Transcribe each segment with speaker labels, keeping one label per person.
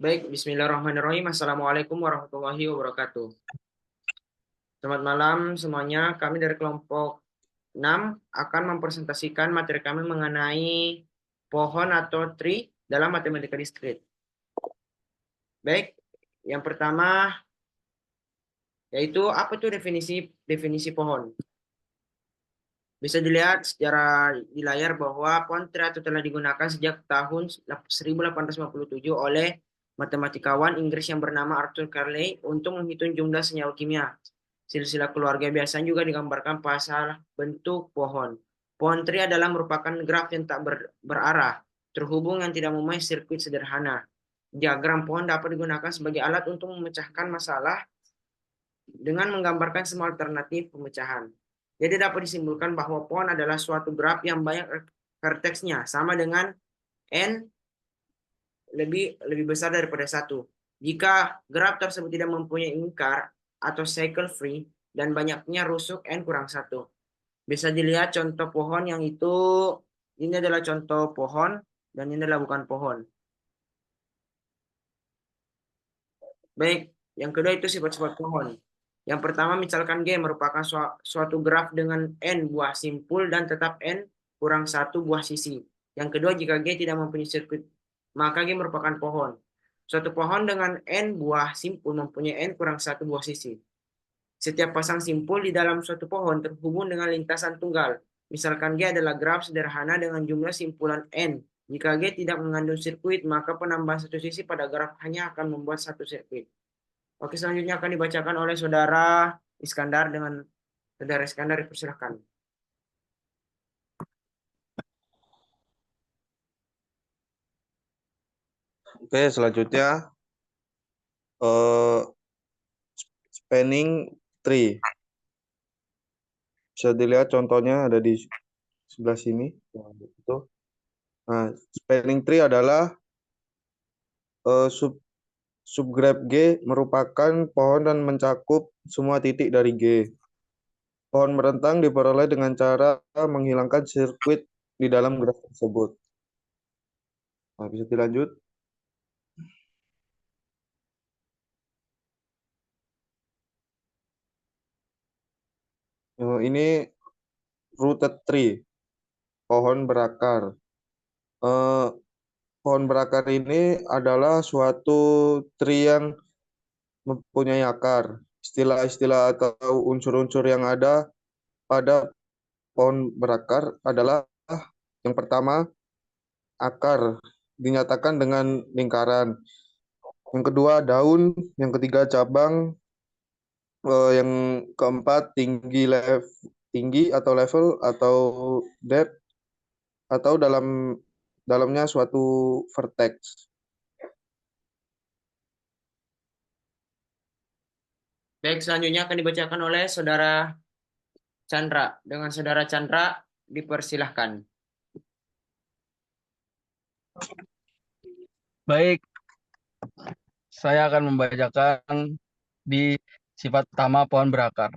Speaker 1: Baik, bismillahirrahmanirrahim. Assalamualaikum warahmatullahi wabarakatuh. Selamat malam semuanya. Kami dari kelompok 6 akan mempresentasikan materi kami mengenai pohon atau tree dalam matematika diskrit. Baik, yang pertama yaitu apa tuh definisi pohon? Bisa dilihat secara di layar bahwa pohon tree telah digunakan sejak tahun 1857 oleh matematikawan Inggris yang bernama Arthur Carley untuk menghitung jumlah senyawa kimia. Silsilah keluarga biasanya juga digambarkan pasal bentuk pohon. Pohon tree adalah merupakan graf yang tak berarah, terhubung yang tidak mempunyai sirkuit sederhana. Diagram pohon dapat digunakan sebagai alat untuk memecahkan masalah dengan menggambarkan semua alternatif pemecahan. Jadi dapat disimpulkan bahwa pohon adalah suatu graf yang banyak verteksnya, sama dengan n lebih besar daripada satu. Jika graf tersebut tidak mempunyai lingkar atau cycle free dan banyaknya rusuk n kurang satu. Bisa dilihat contoh pohon yang itu, ini adalah contoh pohon dan ini adalah bukan pohon. Baik, yang kedua itu sifat-sifat pohon. Yang pertama, misalkan G merupakan suatu graf dengan N buah simpul dan tetap N kurang satu buah sisi. Yang kedua, jika G tidak mempunyai sirkuit, maka G merupakan pohon. Suatu pohon dengan N buah simpul mempunyai N kurang satu buah sisi. Setiap pasang simpul di dalam suatu pohon terhubung dengan lintasan tunggal. Misalkan G adalah graf sederhana dengan jumlah simpulan N. Jika G tidak mengandung sirkuit, maka penambahan satu sisi pada graf hanya akan membuat satu sirkuit. Oke, selanjutnya akan dibacakan oleh Saudara Iskandar dengan Saudara Iskandar, dipersilahkan.
Speaker 2: Oke, selanjutnya eh, spanning tree. Bisa dilihat contohnya ada di sebelah sini. Itu. Nah, spanning tree adalah sub subgraf G merupakan pohon dan mencakup semua titik dari G. Pohon merentang diperoleh dengan cara menghilangkan sirkuit di dalam graf tersebut. Nah, bisa dilanjut. Ini rooted tree, pohon berakar. Eh, Pohon berakar ini adalah suatu tree yang mempunyai akar. Istilah-istilah atau unsur-unsur yang ada pada pohon berakar adalah yang pertama, akar dinyatakan dengan lingkaran. Yang kedua, daun. Yang ketiga, cabang. Yang keempat, tinggi atau level atau depth atau dalamnya suatu vertex.
Speaker 1: Baik, selanjutnya akan dibacakan oleh Saudara Chandra. Dengan Saudara Chandra, dipersilahkan.
Speaker 3: Baik, saya akan membacakan di sifat utama pohon berakar.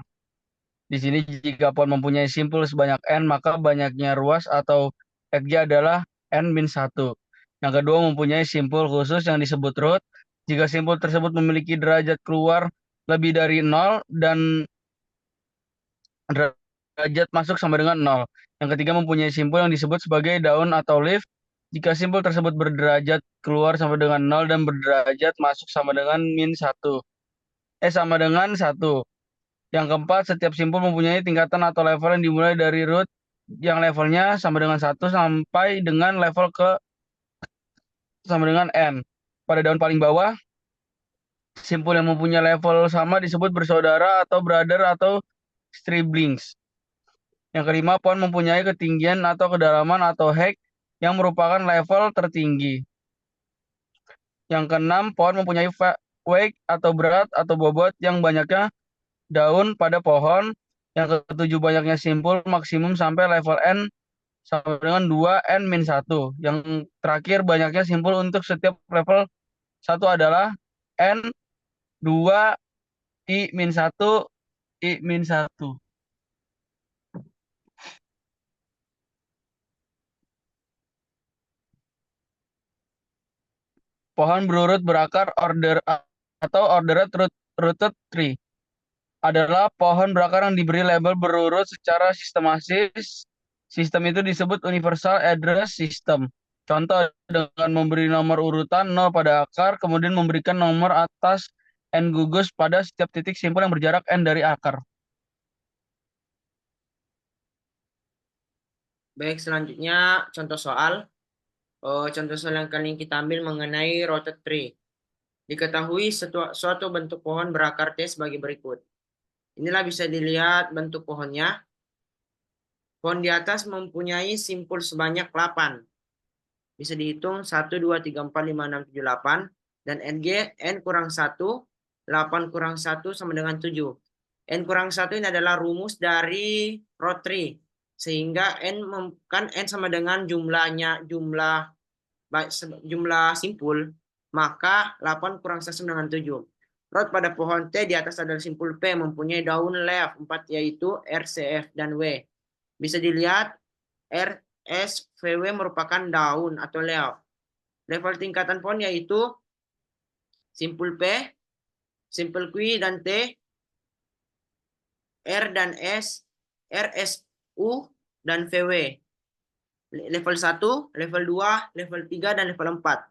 Speaker 3: Di sini jika pohon mempunyai simpul sebanyak N, maka banyaknya ruas atau Xj adalah N-1. Yang kedua mempunyai simpul khusus yang disebut root. Jika simpul tersebut memiliki derajat keluar lebih dari 0 dan derajat masuk sama dengan 0. Yang ketiga mempunyai simpul yang disebut sebagai daun atau leaf. Jika simpul tersebut berderajat keluar sama dengan 0 dan berderajat masuk sama dengan -1. Sama dengan 1. Yang keempat, setiap simpul mempunyai tingkatan atau level yang dimulai dari root yang levelnya sama dengan 1 sampai dengan level ke sama dengan N. Pada daun paling bawah, simpul yang mempunyai level sama disebut bersaudara atau brother atau siblings. Yang kelima, pohon mempunyai ketinggian atau kedalaman atau height yang merupakan level tertinggi. Yang keenam, pohon mempunyai weight atau berat atau bobot yang banyaknya daun pada pohon. Yang ketujuh, banyaknya simpul maksimum sampai level N sama dengan 2N-1. Yang terakhir, banyaknya simpul untuk setiap level 1 adalah N, 2, I-1, I-1. Pohon berurut berakar atau ordered rooted tree adalah pohon berakar yang diberi label berurut secara sistematis. Sistem itu disebut universal address system. Contoh dengan memberi nomor urutan 0 pada akar, kemudian memberikan nomor atas n gugus pada setiap titik simpul yang berjarak n dari akar.
Speaker 1: Baik, selanjutnya contoh soal. Contoh soal yang kali ini kita ambil mengenai rooted tree. Diketahui suatu bentuk pohon berakar T sebagai berikut. Inilah bisa dilihat bentuk pohonnya. Pohon di atas mempunyai simpul sebanyak 8. Bisa dihitung 1, 2, 3, 4, 5, 6, 7, 8. Dan NG, N kurang 1, 8 kurang 1 sama dengan 7. N kurang 1 ini adalah rumus dari root tree. Sehingga N sama dengan jumlah simpul, maka 8 kurang 1 sama dengan 7. Root pada pohon T di atas adalah simpul P mempunyai daun leaf 4 yaitu R, C, F, dan W. Bisa dilihat R, S, VW merupakan daun atau leaf. Level tingkatan pohon yaitu simpul P, simpul Q dan T, R dan S, RSU, dan VW. Level 1, level 2, level 3, dan level 4.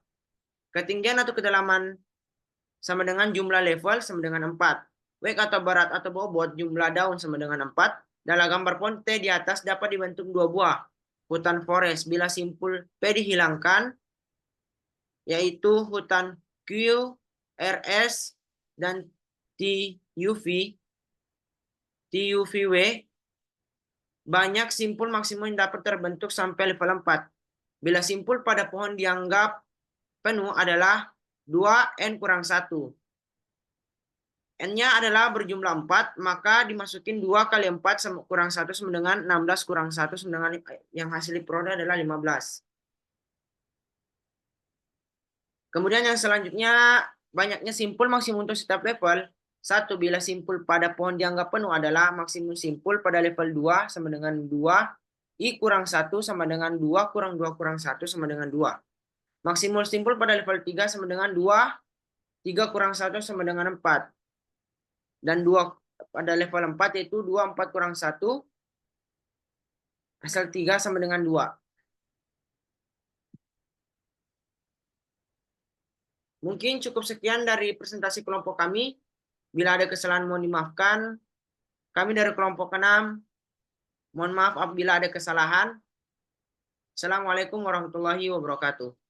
Speaker 1: Ketinggian atau kedalaman sama dengan jumlah level sama dengan 4. Wake atau barat atau bobot jumlah daun sama dengan 4. Dalam gambar pohon T di atas dapat dibentuk 2 buah hutan forest bila simpul P dihilangkan, yaitu hutan Q, RS, dan TUVW. Banyak simpul maksimum yang dapat terbentuk sampai level 4. Bila simpul pada pohon dianggap penuh adalah 2N kurang 1. N-nya adalah berjumlah 4, maka dimasukin 2 kali 4 kurang 1 sama dengan 16 kurang 1 sama dengan yang hasil diperoleh adalah 15. Kemudian yang selanjutnya, banyaknya simpul maksimum untuk setiap level. 1. Bila simpul pada pohon dianggap penuh adalah maksimum simpul pada level 2 sama dengan 2. I kurang 1 sama dengan 2 kurang 2 kurang 1 sama dengan 2. Maksimum simpul pada level 3 sama dengan 2. 3 kurang 1 sama dengan 4. Dan 2 pada level 4 yaitu 2, 4 kurang 1. Hasil 3 sama dengan 2. Mungkin cukup sekian dari presentasi kelompok kami. Bila ada kesalahan mohon dimaafkan. Kami dari kelompok 6. Mohon maaf apabila ada kesalahan. Assalamualaikum warahmatullahi wabarakatuh.